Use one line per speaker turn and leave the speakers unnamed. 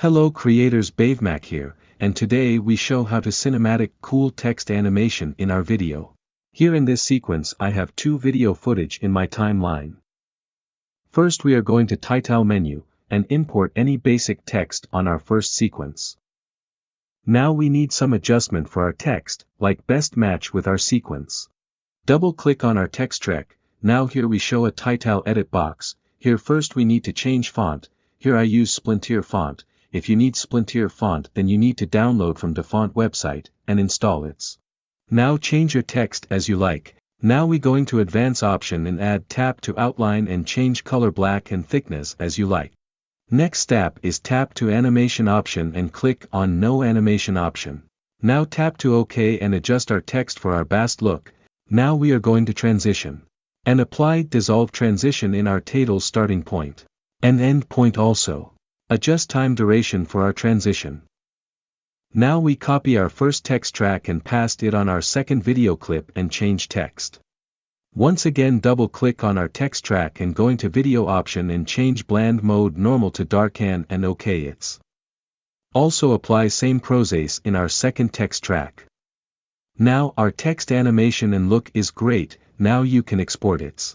Hello creators, Bavemac here, and today we show how to cinematic cool text animation in our video. Here in this sequence I have two video footage in my timeline. First we are going to title menu, and import any basic text on our first sequence. Now we need some adjustment for our text, like best match with our sequence. Double click on our text track. Now here we show a title edit box. Here first we need to change font. Here I use Splinter font. If you need Splinter font then you need to download from DaFont website, and install it. Now change your text as you like. Now we going to advance option and add tap to outline and change color black and thickness as you like. Next step is tap to animation option and click on no animation option. Now tap to OK and adjust our text for our best look. Now we are going to transition. And apply dissolve transition in our title starting point. And end point also. Adjust time duration for our transition. Now we copy our first text track and paste it on our second video clip and change text. Once again double click on our text track and going to video option and change blend mode normal to darken and OK it. Also apply same process in our second text track. Now our text animation and look is great, now you can export it.